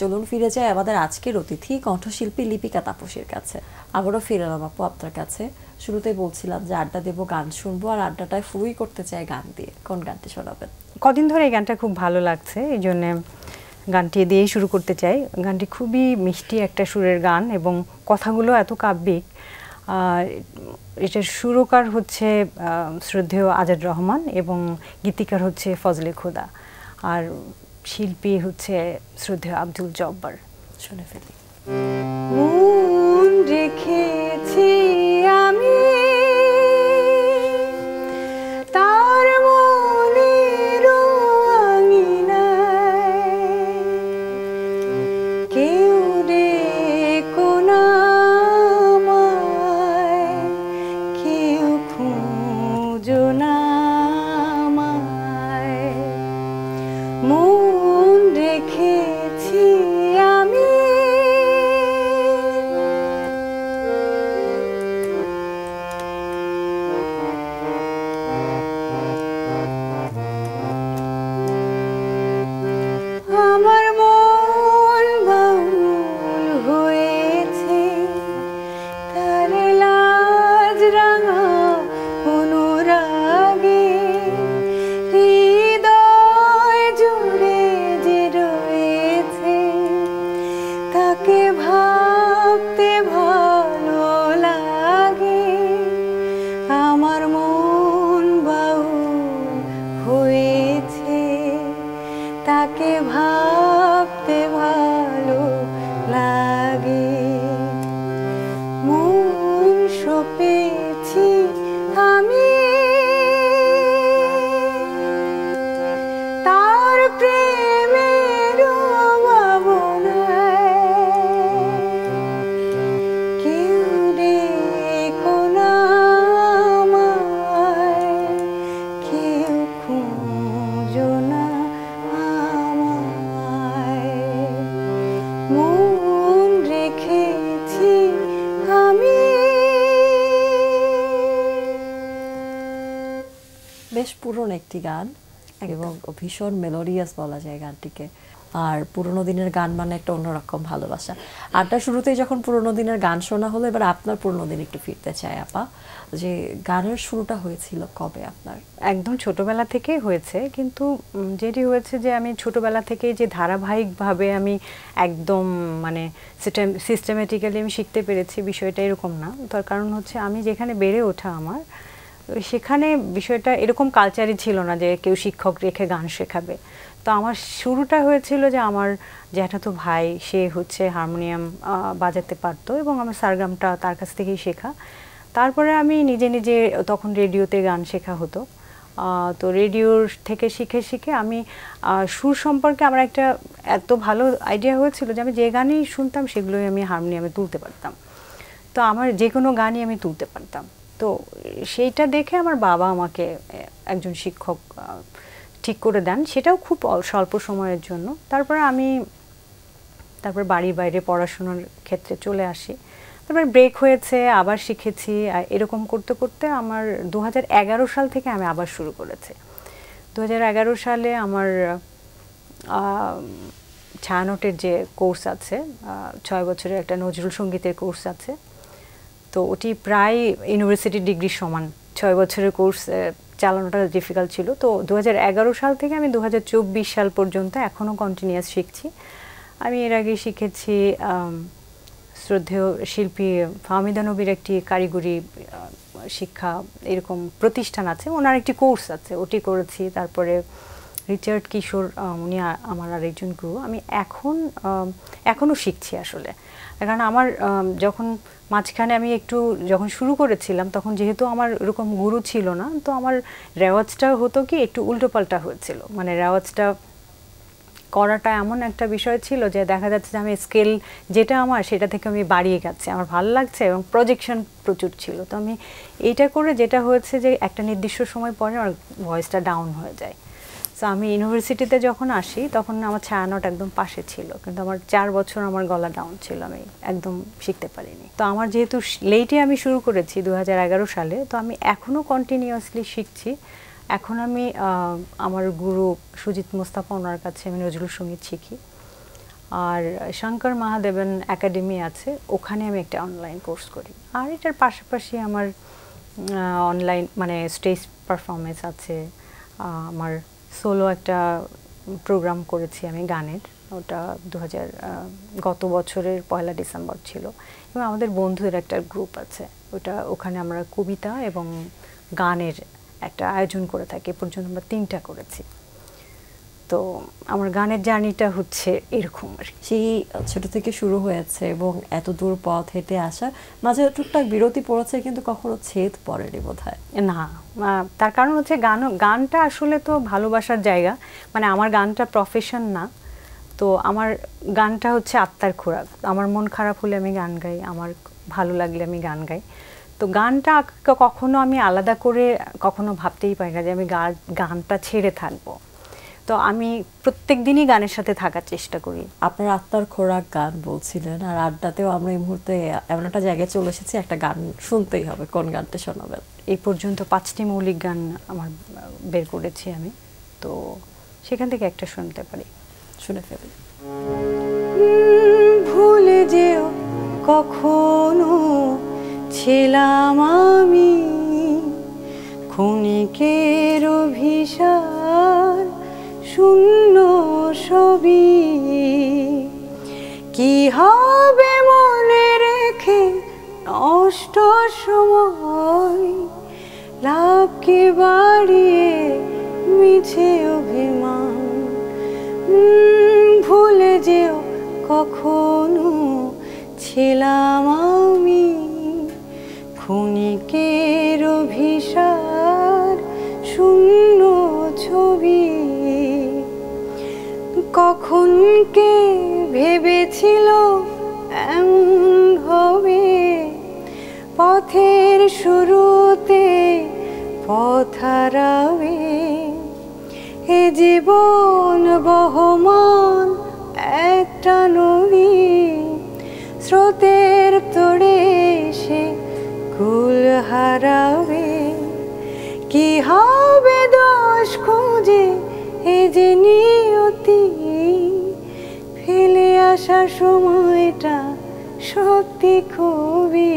চলুন ফিরে যাই আমাদের আজকের অতিথি কণ্ঠশিল্পী লিপিকা তাপসীর কাছে। আবারও ফিরে এলাম আপু আপনার কাছে। শুরুতেই বলছিলাম যে আড্ডা দেব, গান শুনবো, আর আড্ডাটায় শুরুই করতে চাই গান দিয়ে। কোন গানটি শোনাবেন? কদিন ধরে এই গানটা খুব ভালো লাগছে, এই জন্য গানটি দিয়েই শুরু করতে চাই। গানটি খুবই মিষ্টি একটা সুরের গান এবং কথাগুলো এত কাব্যিক। এটার সুরকার হচ্ছে শ্রদ্ধেয় আজাদ রহমান এবং গীতিকার হচ্ছে ফজলে খোদা, আর শিল্পী হচ্ছে শ্রদ্ধেয় আব্দুল জব্বার। শুনে ফেলি। মন রেখেছি আমি তার মনের আঙিনায়, কেউ ডেকো না আমায়, কেউ খুঁজো না আমায়। মন রেখেছি আমি আমার মন বাউল হয়েছে তার লাজ রাঙা অনুরাগে, হৃদয় জুড়ে যে রয়েছে তাকে ভাবতে ভালো লাগে। আমার মন বাউল হয়েছে তাকে ভাবতে ভালো লাগে। মন সপেছি আমি তার প্রেমের ভাবনায়, কেউ ডেকো না আমায়, কেউ খুঁজো না আমায়। মন রেখেছি আমি। বেশ পুরনো একটি গান এবং ভীষণ মেলোডিয়াস বলা যায় গানটিকে। আর পুরোনো দিনের গান মানে একটা অন্যরকম ভালোবাসা। আড্ডা শুরুতেই যখন পুরোনো দিনের গান শোনা হলো, এবার আপনার পুরোনো দিন একটু ফিরতে চাই আপা। যে গানের শুরুটা হয়েছিল কবে আপনার? একদম ছোটবেলা থেকেই হয়েছে, কিন্তু যেটি হয়েছে যে আমি ছোটবেলা থেকেই যে ধারাবাহিকভাবে আমি একদম মানে সিস্টেমেটিক্যালি আমি শিখতে পেরেছি বিষয়টা এরকম না। তার কারণ হচ্ছে আমি যেখানে বেড়ে ওঠা আমার, সেখানে বিষয়টা এরকম কালচারই ছিল না যে কেউ শিক্ষক রেখে গান শেখাবে। তো আমার শুরুটা হয়েছিল যে আমার জ্যাঠাতো ভাই, সে হচ্ছে হারমোনিয়াম বাজাতে পারতো এবং আমার সারগামটা তার কাছ থেকেই শেখা। তারপরে আমি নিজে নিজে, তখন রেডিওতে গান শেখা হতো, তো রেডিওর থেকে শিখে শিখে আমি সুর সম্পর্কে আমার একটা এত ভালো আইডিয়া হয়েছিল যে আমি যে গানই শুনতাম সেগুলোই আমি হারমোনিয়ামে তুলতে পারতাম। তো আমার যে কোনো গানই আমি তুলতে পারতাম। তো সেইটা দেখে আমার বাবা আমাকে একজন শিক্ষক ঠিক করে দেন, সেটাও খুব স্বল্প সময়ের জন্য। তারপর বাড়ির বাইরে পড়াশোনার ক্ষেত্রে চলে আসি। তারপর ব্রেক হয়েছে, আবার শিখেছি, এরকম করতে করতে আমার 2011 সাল থেকে আমি আবার শুরু করেছি। 2011 সালে আমার ছায়ানটের যে কোর্স আছে, 6 বছরের একটা নজরুল সঙ্গীতের কোর্স আছে, তো ওটি প্রায় ইউনিভার্সিটি ডিগ্রির সমান। 6 বছরের কোর্স চালানোটা ডিফিকাল্ট ছিল। তো 2011 সাল থেকে আমি 2024 সাল পর্যন্ত এখনও কন্টিনিউয়াস শিখছি। আমি এর আগে শিখেছি শ্রদ্ধেয় শিল্পী ফাহমিদা নবীর একটি কারিগরি শিক্ষা এরকম প্রতিষ্ঠান আছে, ওনার একটি কোর্স আছে, ওটি করেছি। তারপরে রিচার্ড কিশোর, উনি আমার আরেকজন গুরু। আমি এখনও শিখছি আসলে, কারণ আমার যখন মাঝখানে আমি যখন শুরু করেছিলাম তখন যেহেতু আমার এরকম গুরু ছিল না, তো আমার রেওয়াজটা হতো কি একটু উল্টোপাল্টা হয়েছিল। মানে রেওয়াজটা করাটা এমন একটা বিষয় ছিল যে দেখা যাচ্ছে যে আমি স্কেল যেটা আমার সেটা থেকে আমি বাড়িয়ে গেছি, আমার ভালো লাগছে এবং প্রজেকশন প্রচুর ছিল। তো আমি এইটা করে যেটা হয়েছে যে একটা নির্দিষ্ট সময় পরে আমার ভয়েসটা ডাউন হয়ে যায়। সো আমি ইউনিভার্সিটিতে যখন আসি তখন আমার ছায়ানট একদম পাশে ছিল, কিন্তু আমার 4 বছর আমার গলা ডাউন ছিল, আমি একদম শিখতে পারিনি। তো আমার যেহেতু লেটে আমি শুরু করেছি 2011 সালে, তো আমি এখনও কন্টিনিউয়াসলি শিখছি। এখন আমি আমার গুরু সুজিত মোস্তাফা, ওনার কাছে আমি নজরুল সঙ্গীত শিখি। আর শঙ্কর মহাদেবন একাডেমি আছে, ওখানে আমি একটা অনলাইন কোর্স করি। আর এটার পাশাপাশি আমার অনলাইন মানে স্টেজ পারফরমেন্স আছে, আমার সোলো একটা প্রোগ্রাম করেছি আমি গানের, ওটা গত বছরের 1 ডিসেম্বর ছিল। এবং আমাদের বন্ধুদের একটা গ্রুপ আছে, ওখানে আমরা কবিতা এবং গানের একটা আয়োজন করে থাকি। এ পর্যন্ত আমরা 3টা করেছি। তো আমার গানের জার্নিটা হচ্ছে এরকম আর কি। সেই ছোট থেকে শুরু হয়েছে এবং এত দূর পথ হেঁটে আসা, মাঝে টুকটাক বিরতি পড়েছে কিন্তু কখনো ছেদ পড়েনি বোধহয়। না, তার কারণ হচ্ছে গানটা আসলে তো ভালোবাসার জায়গা, মানে আমার গানটা প্রফেশন না, তো আমার গানটা হচ্ছে আত্মার খোরাক। আমার মন খারাপ হলে আমি গান গাই, আমার ভালো লাগলে আমি গান গাই। তো গানটা কখনো আমি আলাদা করে কখনো ভাবতেই পারি না যে আমি গানটা ছেড়ে থাকবো। তো আমি প্রত্যেক দিনই গানের সাথে থাকার চেষ্টা করি। আপনার আত্মার খোরাক গান বলছিলেন, আর আড্ডাতেও আমরা এই মুহূর্তে এমন একটা জায়গায় চলে এসেছি, একটা গান শুনতেই হবে। কোন গানটা শোনাবেন? এই পর্যন্ত 5টি মৌলিক গান আমার বের করেছি আমি, তো সেখান থেকে একটা শুনতে পারি। শুনে ফেলি। ভুলে যেও কখনো ছিলাম আমি ক্ষণিকের অভিসার, শূন্য ছবি। কি হবে মনে রেখে নষ্ট সময়, লাভকে বাড়িয়ে মিছে অভিমান। ভুলে যেও কখনো ছিলাম আমি ক্ষণিকের অভিসার, শূন্য ছবি। কখন কে ভেবেছিল এমন হবে, পথের শুরুতে পথ হারাবে। এ জীবন বহমান একটা নদী, স্রোতের তোড়ে সে কুল হারাবে। কি হবে দোষ খুঁজে এ যে নিয়তি, ফেলে আসা সময়টা সত্যি খুবই।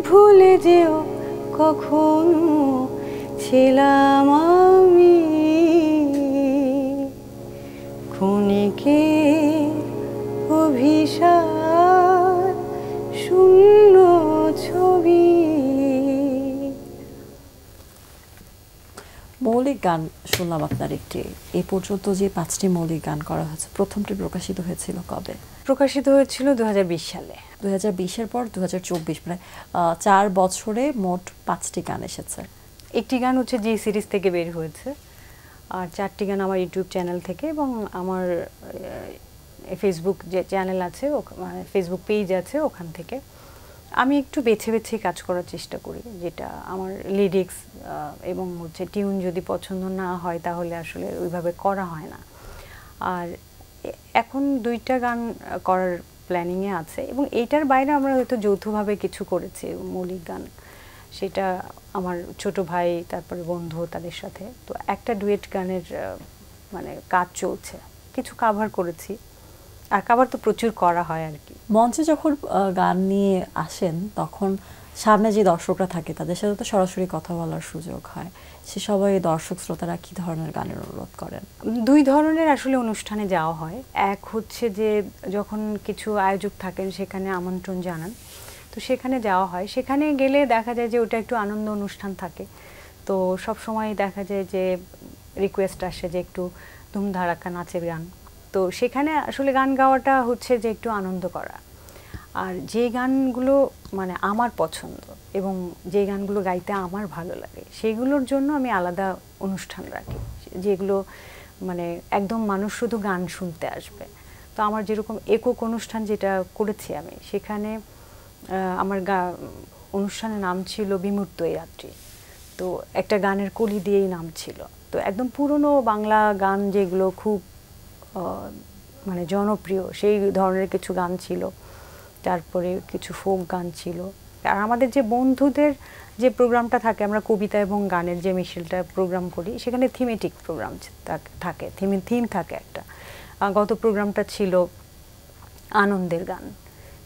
ভুলে যেও কখনো ছিলাম আমি ক্ষণিকের অভিসার, শূন্য ছবি। মৌলিক গান শুনলাম আপনার একটি। এই পর্যন্ত যে 5টি মৌলিক গান করা হয়েছে, প্রথমটি প্রকাশিত হয়েছিল কবে? প্রকাশিত হয়েছিল 2020 সালে। 2020-এর পর 2024, মানে 4 বছরে মোট 5টি গান এসেছে। একটি গান হচ্ছে জি সিরিজ থেকে বের হয়েছে, আর 4টি গান আমার ইউটিউব চ্যানেল থেকে এবং আমার ফেসবুক যে চ্যানেল আছে, মানে ফেসবুক পেজ আছে, ওখান থেকে। আমি একটু বেছে বেছে কাজ করার চেষ্টা করি, যেটা আমার লিরিক্স এবং হচ্ছে টিউন যদি পছন্দ না হয় তাহলে আসলে ওইভাবে করা হয় না। আর এখন 2টা গান করার প্ল্যানিংয়ে আছে, এবং এইটার বাইরে আমরা হয়তো যৌথভাবে কিছু করেছি মৌলিক গান, সেটা আমার ছোট ভাই তারপরে বন্ধু তাদের সাথে। তো একটা ডুয়েট গানের মানে কাজ চলছে, কিছু কাভার করেছি, আর কাভার তো প্রচুর করা হয় আর কি। মঞ্চে যখন গান নিয়ে আসেন তখন সামনে যে দর্শকরা থাকে তাদের সাথে তো সরাসরি কথা বলার সুযোগ হয়, সে সবাই দর্শক শ্রোতারা কি ধরনের গানের অনুরোধ করেন? 2 ধরনের আসলে অনুষ্ঠানে যাওয়া হয়। এক হচ্ছে যে যখন কিছু আয়োজক থাকেন সেখানে আমন্ত্রণ জানান, তো সেখানে যাওয়া হয়। সেখানে গেলে দেখা যায় যে ওটা একটু আনন্দ অনুষ্ঠান থাকে, তো সব সময় দেখা যায় যে রিকোয়েস্ট আসে যে একটু ধুমধাড়াক্কা নাচের গান। তো সেখানে আসলে গান গাওয়াটা হচ্ছে যে একটু আনন্দ করা। আর যে গানগুলো মানে আমার পছন্দ এবং যে গানগুলো গাইতে আমার ভালো লাগে সেগুলোর জন্য আমি আলাদা অনুষ্ঠান রাখি, যেগুলো মানে একদম মানুষ শুধু গান শুনতে আসবে। তো আমার যেরকম একক অনুষ্ঠান যেটা করেছি আমি, সেখানে আমার অনুষ্ঠানের নাম ছিল বিমূর্ত এই রাত্রি। তো একটা গানের কলি দিয়েই নাম ছিল। তো একদম পুরনো বাংলা গান যেগুলো খুব মানে জনপ্রিয় সেই ধরনের কিছু গান ছিল, তারপরে কিছু ফোক গান ছিল। আর আমাদের যে বন্ধুদের যে প্রোগ্রামটা থাকে, আমরা কবিতা এবং গানের যে মিশেলটা প্রোগ্রাম করি, সেখানে থিমেটিক প্রোগ্রাম থাকে, থিম থাকে একটা। গত প্রোগ্রামটা ছিল আনন্দের গান,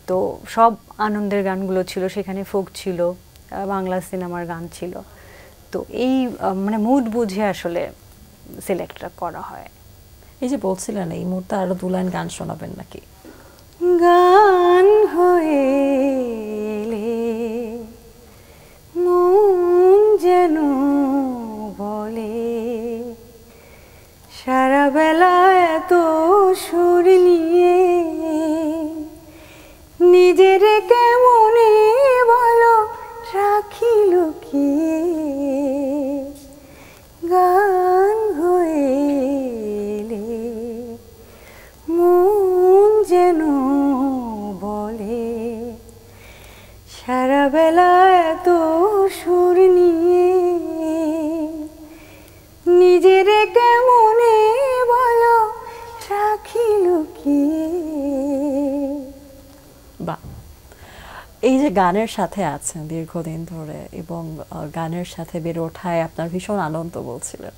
তো সব আনন্দের গানগুলো ছিল, সেখানে ফোক ছিল, বাংলা সিনেমার গান ছিল। তো এই মানে মুড বুঝে আসলে সিলেক্টটা করা হয়। এই যে বলছিলেন এই মুহূর্তে আরো 2 লাইন গান শোনাবেন নাকি? গান হয়ে এলে মন যেন বলে সারা বেলা এত সুর নিয়ে নিজের কেমনে বলো রাখি লুকিয়ে। গান হয়ে এলে মন যেন বলে সারা বেলা এত সুর নিয়ে নিজের কেমনে বলো রাখি লুকিয়ে। বাহ, এই যে গানের সাথে আছেন দীর্ঘদিন ধরে এবং গানের সাথে বেড়ে ওঠায় আপনার ভীষণ আনন্দ বলছিলেন,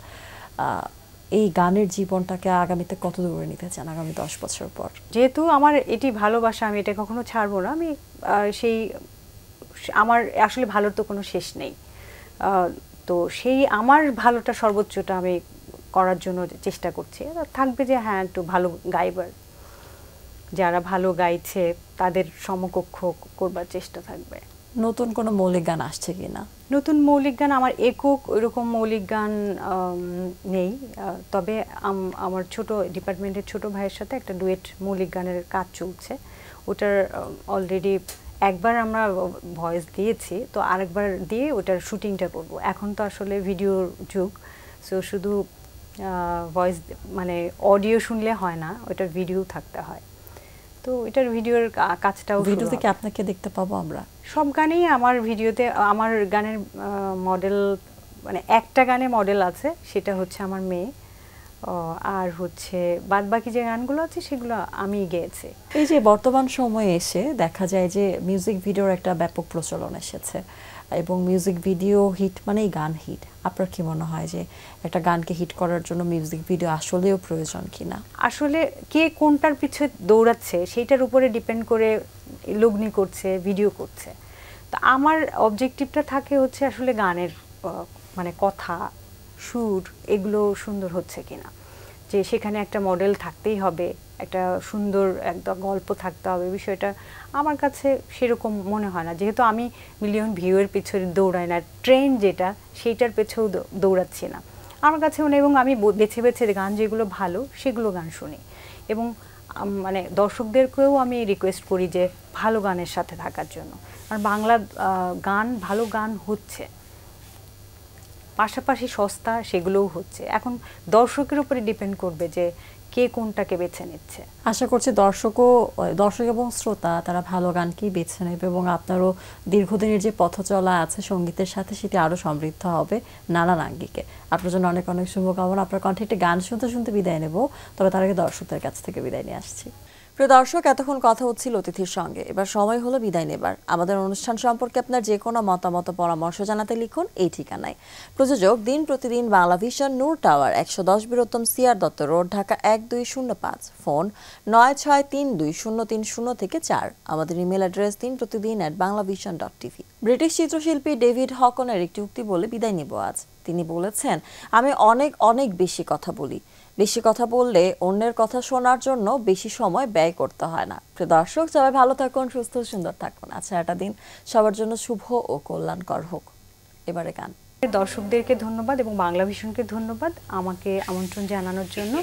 এই গানের জীবনটাকে আগামীতে কত দূরে নিতে চান আগামী 10 বছর পর? যেহেতু আমার এটি ভালোবাসা, আমি এটা কখনো ছাড়বো না। আমি সেই আমার আসলে ভালোর তো কোনো শেষ নেই, তো সেই আমার ভালোটা সর্বোচ্চটা আমি করার জন্য চেষ্টা করছি। থাকবে যে হ্যাঁ একটু ভালো গাইবার, যারা ভালো গাইছে তাদের সমকক্ষ করবার চেষ্টা থাকবে। নতুন কোনো মৌলিক গান আসছে কিনা? নতুন মৌলিক গান আমার একক ওইরকম মৌলিক গান নেই, তবে আমার ছোট ডিপার্টমেন্টের ছোট ভাইয়ের সাথে একটা ডুয়েট মৌলিক গানের কাজ চলছে। ওটার অলরেডি একবার আমরা ভয়েস দিয়েছি, তো আরেকবার দিয়ে ওটার শুটিংটা করব। এখন তো আসলে ভিডিওর যুগ, সো শুধু ভয়েস মানে অডিও শুনলে হয় না, ওটার ভিডিও থাকতে হয়। তো এটার ভিডিওর কাজটাও, ভিডিওতে কি আপনাকে দেখতে পাবো আমরা? সব গানেই আমার ভিডিওতে আমার গানের মডেল, মানে একটা গানে মডেল আছে, সেটা হচ্ছে আমার মেয়ে, আর হচ্ছে বাদ বাকি যে গানগুলো আছে সেগুলো আমি গেয়েছি। এই যে বর্তমান সময়ে এসে দেখা যায় যে মিউজিক ভিডিওর একটা ব্যাপক প্রচলন এসেছে এবং মিউজিক ভিডিও হিট মানেই গান হিট। আপনার কি মনে হয় যে একটা গানকে হিট করার জন্য মিউজিক ভিডিও আসলেও প্রয়োজন কিনা? আসলে কে কোনটার পিছে দৌড়াচ্ছে সেইটার উপরে ডিপেন্ড করে লগ্নি করছে, ভিডিও করছে। তো আমার অবজেক্টিভটা থাকে হচ্ছে আসলে গানের মানে কথা, সুর, এগুলো সুন্দর হচ্ছে কিনা, যে সেখানে একটা মডেল থাকতেই হবে, একটা সুন্দর একটা গল্প থাকতে হবে। বিষয়টা আমার কাছে সেরকম মনে হয় না, যেহেতু আমি মিলিয়ন ভিউয়ের পিছনে দৌড়াই না, ট্রেন্ড যেটা সেইটার পেছেও দৌড়াচ্ছি না। আমার কাছে মনে, এবং আমি বেছে বেছে গান যেগুলো ভালো সেগুলো গান শুনি, এবং মানে দর্শকদেরকেও আমি রিকোয়েস্ট করি যে ভালো গানের সাথে থাকার জন্য। আর বাংলা গান, ভালো গান হচ্ছে, পাশাপাশি সস্তা সেগুলোও হচ্ছে। এখন দর্শকের উপরে ডিপেন্ড করবে যে কে কোনটাকে বেছে নিচ্ছে। আশা করছি দর্শক এবং শ্রোতা তারা ভালো গানকেই বেছে নেবে এবং আপনারও দীর্ঘদিনের যে পথ চলা আছে সঙ্গীতের সাথে সেটি আরও সমৃদ্ধ হবে নানান আঙ্গিকে। আপনার জন্য অনেক অনেক শুভকামনা। আপনার কণ্ঠে একটি গান শুনতে শুনতে বিদায় নেব, তবে তার আগে দর্শকদের কাছ থেকে বিদায় নিয়ে আসছি। প্রিয় দর্শক, এতক্ষণ কথা হচ্ছিল অতিথির সঙ্গে, এবার সময় হলো বিদায় নেবার। আমাদের অনুষ্ঠান সম্পর্কে আপনার যে কোনো মতামত পরামর্শ জানাতে লিখুন এই ঠিকানায়। প্রযোজক দিন প্রতিদিন Bangla Vision, Noor Tower, 110 Bir Uttam C R Datta road, Dhaka 1205। Phone 96320303 আমাদের ইমেল অ্যাড্রেস dinprotidin@banglavision.tv। ব্রিটিশ চিত্রশিল্পী ডেভিড হকনের একটি উক্তি বলে বিদায় নেব আজ। তিনি বলেছেন, আমি অনেক অনেক বেশি কথা বলি, বেশি কথা বললে অন্যের কথা শোনার জন্য বেশি সময় ব্যয় করতে হয় না। প্রিয় দর্শক, সবাই ভালো থাকুন, সুস্থ সুন্দর থাকুন। আচ্ছা, একটা দিন সবার জন্য শুভ ও কল্যাণকর হোক। এবারে গান। দর্শকদেরকে ধন্যবাদ এবং বাংলা ভিশনকে ধন্যবাদ আমাকে আমন্ত্রণ জানানোর জন্য।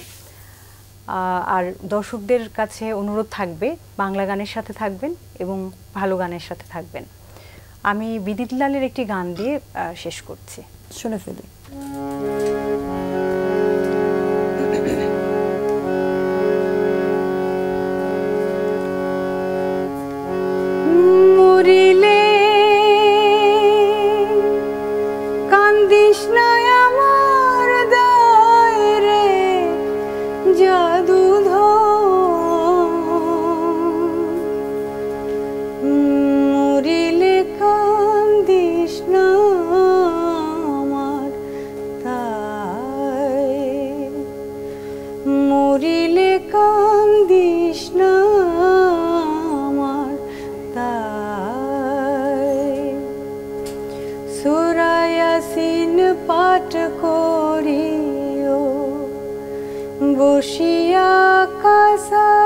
আর দর্শকদের কাছে অনুরোধ থাকবে বাংলা গানের সাথে থাকবেন এবং ভালো গানের সাথে থাকবেন। আমি বিদিত লালের একটি গান দিয়ে শেষ করছি, শুনে ফেলি। মরিলে কান্দিস না আমার দায় রে জাদুধর, মরিলে কান্দিস না আমার দায়, মরিলে কান্দিস না আমার তাই সূরা ইয়াসিন পাঠ করিও বসিয়া কাসা